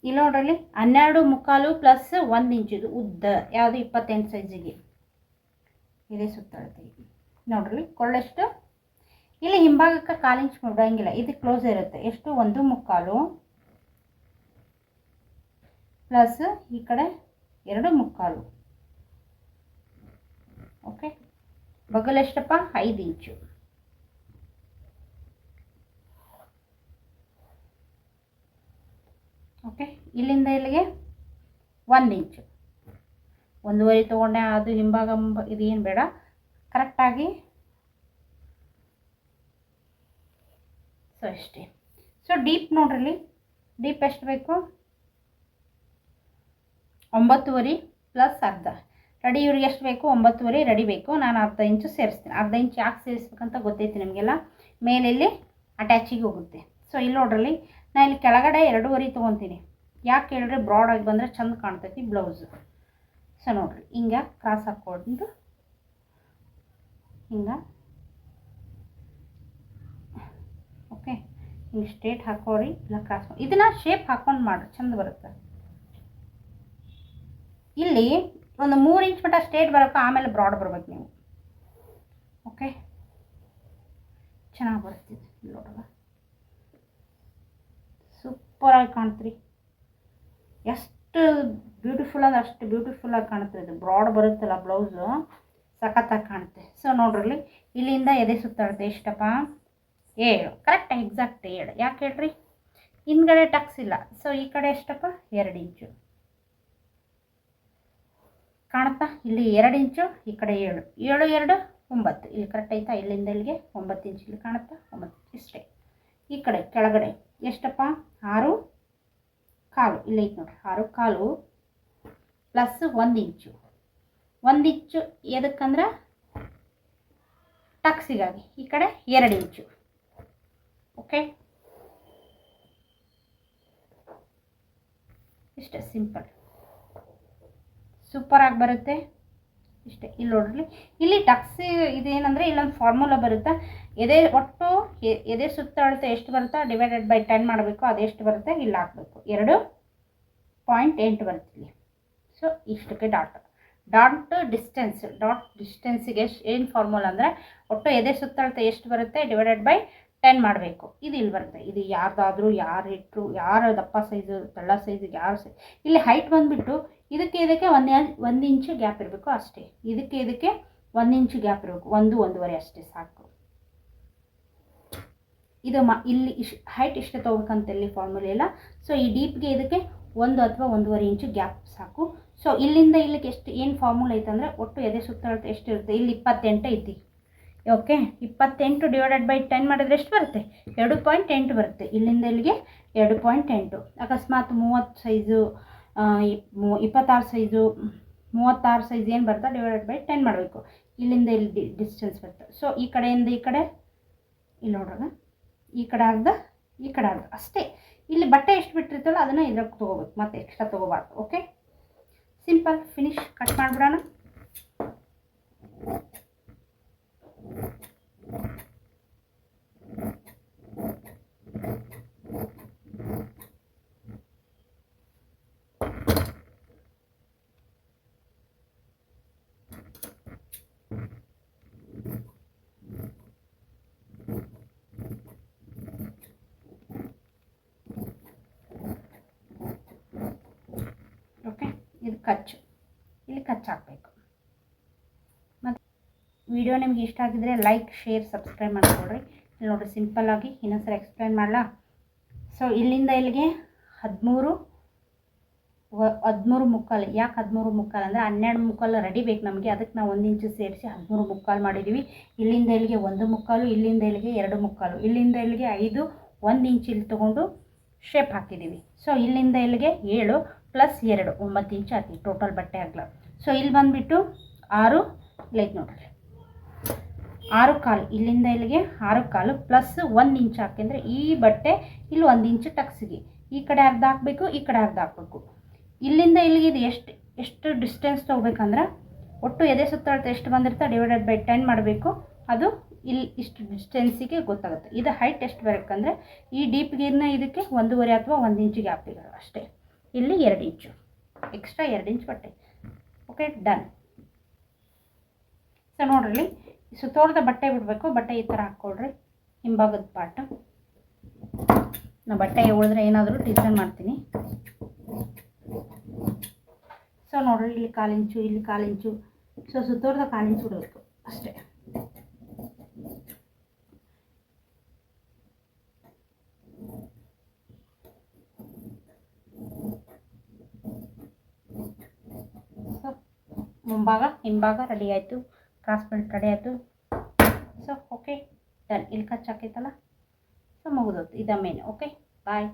ಇಲ್ಲಿ ನೋಡ್ರಲ್ಲಿ 12 ಮುಕ್ಕಾಲು ಪ್ಲಸ್ 1 ಇಂಚಿದು ಉದ್ದ ಯಾವುದು 28 ಸೈಜಿಗೆ ಇದೇ ಸುತ್ತಳತೆ ನೋಡ್ರಿ. ಕೊಳ್ಳೆಷ್ಟು ಇಲ್ಲಿ ಹಿಂಭಾಗಕ್ಕೆ 1/4 ಇಂಚ್ ಬಿಡಂಗಿಲ್ಲ, ಇದು ಕ್ಲೋಸ್ ಇರುತ್ತೆ. ಎಷ್ಟು 1 ಮುಕ್ಕಾಲು ಪ್ಲಸ್ ಈ ಕಡೆ 2 ಮುಕ್ಕಾಲು. ಓಕೆ, ಬಗಲ್ ಎಷ್ಟಪ್ಪ 5 ಇಂಚು. ಓಕೆ, ಇಲ್ಲಿಂದ ಇಲ್ಲಿಗೆ 1 ಇಂಚು. 1.5 ತೊಗೊಂಡೆ, ಅದು ಹಿಂಭಾಗ ಇದೇನು ಬೇಡ, ಕರೆಕ್ಟಾಗಿ. ಸೊ ಅಷ್ಟೇ. ಸೊ ಡೀಪ್ ನೋಡ್ರಿ, ಡೀಪ್ ಎಷ್ಟು ಬೇಕು 9.5 ಪ್ಲಸ್ ಅರ್ಧ. ರೆಡಿ ಇವ್ರಿಗೆ ಎಷ್ಟು ಬೇಕು 9.5 ರೆಡಿ ಬೇಕು. ನಾನು ಅರ್ಧ ಇಂಚು ಸೇರಿಸ್ತೀನಿ. ಅರ್ಧ ಇಂಚು ಯಾಕೆ ಸೇರಿಸ್ಬೇಕಂತ ಗೊತ್ತೈತಿ ನಿಮಗೆಲ್ಲ, ಮೇಲೆಲ್ಲಿ ಅಟ್ಯಾಚಿಗೆ ಹೋಗುತ್ತೆ. ಸೊ ಇಲ್ಲಿ ನೋಡ್ರಲ್ಲಿ ನಾನು ಇಲ್ಲಿ ಕೆಳಗಡೆ 2.5 ತೊಗೊತೀನಿ. ಯಾಕೆ ಹೇಳಿದ್ರೆ ಬ್ರಾಡಾಗಿ ಬಂದರೆ ಚೆಂದ ಕಾಣ್ತೈತಿ ಬ್ಲೌಸು. ಸೊ ನೋಡಿರಿ, ಹಿಂಗೆ ಕ್ರಾಸ್ ಹಾಕ್ಕೊಂಡು ಹಿಂಗೆ ಓಕೆ, ಹಿಂಗೆ ಸ್ಟ್ರೇಟ್ ಹಾಕೋರಿ, ಇಲ್ಲ ಕ್ರಾಸ್. ಇದನ್ನು ಶೇಪ್ ಹಾಕ್ಕೊಂಡು ಮಾಡಿರಿ, ಚೆಂದ ಬರುತ್ತೆ. ಇಲ್ಲಿ ಒಂದು 3 ಇಂಚ್ ಮಟ್ಟ ಸ್ಟ್ರೇಟ್ ಬರೋಕೆ, ಆಮೇಲೆ ಬ್ರಾಡ್ ಬರ್ಬೇಕು ನೀವು. ಓಕೆ, ಚೆನ್ನಾಗಿ ಬರ್ತಿದೆ ನೋಡೋಣ. ಸೂಪರಾಗಿ ಕಾಣ್ತೀರಿ. ಎಷ್ಟು ಬ್ಯೂಟಿಫುಲ್ ಆದ ಅಷ್ಟು ಬ್ಯೂಟಿಫುಲ್ಲಾಗಿ ಕಾಣುತ್ತೆ. ಇದು ಬ್ರಾಡ್ ಬರುತ್ತಲ್ಲ ಬ್ಲೌಸು, ಸಖತ್ತಾಗಿ ಕಾಣುತ್ತೆ. ಸೊ ನೋಡ್ರಿ, ಇಲ್ಲಿಂದ ಎದೆ ಸುತ್ತಾಡುತ್ತೆ ಎಷ್ಟಪ್ಪ 7. Correct, exact 7. ಯಾಕೆ ಹೇಳ್ರಿ, ಹಿಂದ್ಗಡೆ ಟಕ್ಸ್ ಇಲ್ಲ. ಸೊ ಈ ಕಡೆ ಎಷ್ಟಪ್ಪ 2 ಇಂಚು ಕಾಣುತ್ತಾ. ಇಲ್ಲಿ 2 ಇಂಚು, ಈ ಕಡೆ 7. 7 2 9. ಇಲ್ಲಿ ಕರೆಕ್ಟ್ ಆಯ್ತಾ. ಇಲ್ಲಿಂದ ಇಲ್ಲಿಗೆ 9 ಇಂಚು ಇಲ್ಲಿ ಕಾಣುತ್ತಾ, 9 ಇಷ್ಟೇ. ಈ ಕಡೆ ಕೆಳಗಡೆ ಎಷ್ಟಪ್ಪ 6.25. ಇಲ್ಲಿ ಐತೆ ನೋಡ್ರಿ, 6.25 ಪ್ಲಸ್ 1 ಇಂಚು. 1 ಇಂಚು ಎದಕ್ಕಂದ್ರೆ ಟಕ್ಸಿಗಾಗಿ. ಈ ಕಡೆ 2 ಇಂಚು. ಓಕೆ, ಇಷ್ಟೇ ಸಿಂಪಲ್, ಸೂಪರಾಗಿ ಬರುತ್ತೆ ಇಷ್ಟೇ. ಇಲ್ಲಿ ನೋಡ್ರಿ, ಇಲ್ಲಿ ಟಕ್ಸಿ ಇದೇನಂದರೆ ಇಲ್ಲೊಂದು ಫಾರ್ಮುಲಾ ಬರುತ್ತೆ. ಎದೆ ಒಟ್ಟು ಎದೆ ಸುತ್ತಾಡುತ್ತೆ ಎಷ್ಟು ಬರುತ್ತೆ ಡಿವೈಡೆಡ್ ಬೈ 10 ಮಾಡಬೇಕು. ಅದೆಷ್ಟು ಬರುತ್ತೆ ಇಲ್ಲಿ ಹಾಕಬೇಕು, 2.8 ಬರುತ್ತೆ ಇಲ್ಲಿ. ಸೊ ಇಷ್ಟಕ್ಕೆ ಡಾಟ್ ಡಿಸ್ಟೆನ್ಸಿಗೆ ಏನು ಫಾರ್ಮುಲಾ ಅಂದರೆ ಒಟ್ಟು ಎದೆ ಸುತ್ತಾಡುತ್ತೆ ಎಷ್ಟು ಬರುತ್ತೆ ಡಿವೈಡೆಡ್ ಬೈ 10 ಮಾಡಬೇಕು. ಇದು ಇಲ್ಲಿ ಬರುತ್ತೆ. ಇದು ಯಾರ್ದಾದ್ರೂ ಯಾರು ಇಟ್ಟರು, ಯಾರು ದಪ್ಪ ಸೈಜು ತೆಳ್ಳ ಸೈಜಿಗೆ ಯಾರು ಸೈಜ್. ಇಲ್ಲಿ ಹೈಟ್ ಬಂದುಬಿಟ್ಟು ಇದಕ್ಕೆ 1 ಇಂಚು ಗ್ಯಾಪ್ ಇರಬೇಕು ಅಷ್ಟೇ. ಇದಕ್ಕೆ 1 ಇಂಚು ಗ್ಯಾಪ್ ಇರಬೇಕು, 1-1.5 ಅಷ್ಟೇ ಸಾಕು. ಇದು ಇಲ್ಲಿ ಹೈಟ್ ಇಷ್ಟೇ ತೊಗೋಬೇಕಂತ ಇಲ್ಲಿ ಫಾರ್ಮುಲಾ ಇಲ್ಲ. ಸೊ ಈ ಡೀಪ್ಗೆ ಇದಕ್ಕೆ 1 ಅಥವಾ 1.5 ಇಂಚು ಗ್ಯಾಪ್ ಸಾಕು. ಸೊ ಇಲ್ಲಿಂದ ಇಲ್ಲಿಗೆ ಎಷ್ಟು ಏನು ಫಾರ್ಮುಲಾ ಐತಂದರೆ ಒಟ್ಟು ಎದೆ ಸುತ್ತಾಡುತ್ತೆ ಎಷ್ಟು ಇರುತ್ತೆ, ಇಲ್ಲಿ 28 ಐತಿ. ಓಕೆ, 28 ಡಿವೈಡೆಡ್ ಬೈ 10 ಮಾಡಿದರೆ ಎಷ್ಟು ಬರುತ್ತೆ 2.8 ಬರುತ್ತೆ. ಇಲ್ಲಿಂದ ಇಲ್ಲಿಗೆ 2.8. ಅಕಸ್ಮಾತ್ 30 ಸೈಜು 26 ಸೈಜು 36 ಸೈಜ್ ಏನು ಬರ್ತಾ ಡಿವೈಡೆಡ್ ಬೈ 10 ಮಾಡಬೇಕು. ಇಲ್ಲಿಂದ ಇಲ್ಲಿ ಡಿಸ್ಟೆನ್ಸ್ ಬರುತ್ತೆ. ಸೊ ಈ ಕಡೆಯಿಂದ ಈ ಕಡೆ ಇಲ್ಲಿ ನೋಡೋಣ, ಈ ಕಡೆ ಅರ್ಧ ಈ ಕಡೆ ಅರ್ಧ ಅಷ್ಟೇ. ಇಲ್ಲಿ ಬಟ್ಟೆ ಎಷ್ಟು ಬಿಟ್ಟಿರ್ತಲ್ಲ ಅದನ್ನು ಇದ್ರಾಗ ತೊಗೋಬೇಕು, ಮತ್ತೆ ಎಕ್ಸ್ಟ್ರಾ ತೊಗೋಬಾರ್ದು. Okay, simple finish. ಕಟ್ ಮಾಡಿಬಿಡೋಣ. ಓಕೆ, ಇದು ಕಚ್ಚು, ಇಲ್ಲಿ ಕಚ್ಚು ಹಾಕಬೇಕು. ಮತ್ತು ವಿಡಿಯೋ ನಿಮ್ಗೆ ಇಷ್ಟ ಆಗಿದ್ರೆ ಲೈಕ್ ಶೇರ್ ಸಬ್ಸ್ಕ್ರೈಬ್ ಮಾಡಿಕೊಡ್ರಿ. ಇಲ್ಲಿ ನೋಡಿರಿ, ಸಿಂಪಲ್ಲಾಗಿ ಇನ್ನೊಂದ್ಸರಿ ಎಕ್ಸ್ಪ್ಲೈನ್ ಮಾಡಲಾ. ಸೊ ಇಲ್ಲಿಂದ ಇಲ್ಲಿಗೆ 13 ಮುಕ್ಕಾಲು. ಯಾಕೆ 13 ಮುಕ್ಕಾಲು ಅಂದರೆ 12 ಮುಕ್ಕಾಲು ರೆಡಿ ಬೇಕು ನಮಗೆ. ಅದಕ್ಕೆ ನಾವು 1 ಇಂಚು ಸೇರಿಸಿ 13 ಮುಕ್ಕಾಲು ಮಾಡಿದ್ದೀವಿ. ಇಲ್ಲಿಂದ ಇಲ್ಲಿಗೆ 1 ಮುಕ್ಕಾಲು, ಇಲ್ಲಿಂದ ಇಲ್ಲಿಗೆ 2 ಮುಕ್ಕಾಲು, ಇಲ್ಲಿಂದ ಇಲ್ಲಿಗೆ 5, 1 ಇಂಚ್ ಇಲ್ಲಿ ತೊಗೊಂಡು ಶೇಪ್ ಹಾಕಿದ್ದೀವಿ. ಸೊ ಇಲ್ಲಿಂದ ಇಲ್ಲಿಗೆ 7 ಪ್ಲಸ್ 2 9 ಇಂಚ್ ಹಾಕಿ ಟೋಟಲ್ ಬಟ್ಟೆ ಅಗಲ. ಸೊ ಇಲ್ಲಿ ಬಂದುಬಿಟ್ಟು 6 ಲೈಕ್ ನೋಡ್ರಿ 6.25. ಇಲ್ಲಿಂದ ಇಲ್ಲಿಗೆ 6.25 ಪ್ಲಸ್ 1 ಇಂಚ್ ಹಾಕಿದ್ರೆ ಈ ಬಟ್ಟೆ ಇಲ್ಲಿ 1 ಇಂಚು ಟಕ್ಸಿಗೆ ಈ ಕಡೆ ಅರ್ಧ ಹಾಕಬೇಕು, ಈ ಕಡೆ ಅರ್ಧ ಹಾಕಬೇಕು. ಇಲ್ಲಿಂದ ಇಲ್ಲಿಗೆ ಇದು ಎಷ್ಟು ಡಿಸ್ಟೆನ್ಸ್ ತೊಗೋಬೇಕಂದ್ರೆ ಒಟ್ಟು ಎದೆ ಸುತ್ತಾಡುತ್ತೆ ಎಷ್ಟು ಬಂದಿರುತ್ತೆ ಡಿವೈಡೆಡ್ ಬೈ 10 ಮಾಡಬೇಕು. ಅದು ಇಲ್ಲಿ ಇಷ್ಟು ಡಿಸ್ಟೆನ್ಸಿಗೆ ಗೊತ್ತಾಗುತ್ತೆ. ಇದು ಹೈಟ್ ಎಷ್ಟು ಬರಬೇಕಂದ್ರೆ ಈ ಡೀಪ್ಗಿನ್ನ ಇದಕ್ಕೆ 1.5 ಅಥವಾ 1 ಇಂಚು ಗ್ಯಾಪ್ ಇರೋದು ಅಷ್ಟೇ. ಇಲ್ಲಿ 2 ಇಂಚು ಎಕ್ಸ್ಟ್ರಾ 2 ಇಂಚ್ ಬಟ್ಟೆ. Okay, done. ಸೊ ನೋಡ್ರಿ, ಸುತ್ತೋರ್ದ ಬಟ್ಟೆ ಬಿಡಬೇಕು. ಬಟ್ಟೆ ಈ ಥರ ಹಾಕ್ಕೊಳ್ರಿ, ಹಿಂಭಾಗದ ಪಾರ್ಟ್. ನಾ ಬಟ್ಟೆ ಉಳಿದ್ರೆ ಏನಾದರೂ ಡಿಸೈನ್ ಮಾಡ್ತೀನಿ. ಸೊ ನೋಡ್ರಿ, ಇಲ್ಲಿ 1/4 ಇಂಚು, ಇಲ್ಲಿ 1/4 ಇಂಚು. ಸೊ ಸುತ್ತೋರ್ದ 1/4 ಇಂಚು ಬಿಡಬೇಕು ಅಷ್ಟೇ. ಸೊ ಮುಂಭಾಗ ಹಿಂಭಾಗ ರೆಡಿ ಆಯಿತು, ಕ್ರಾಸ್ ಬೆಲ್ಟ್ ರೆಡಿ ಆಯಿತು. So okay, done. ಇಲ್ಲಿ ಕಚ್ ಹಾಕೈತಲ್ಲ, ಸೊ ಮುಗಿದೋಯ್ತು. ಇದ ಮೇನ್. ಓಕೆ, ಬಾಯ್.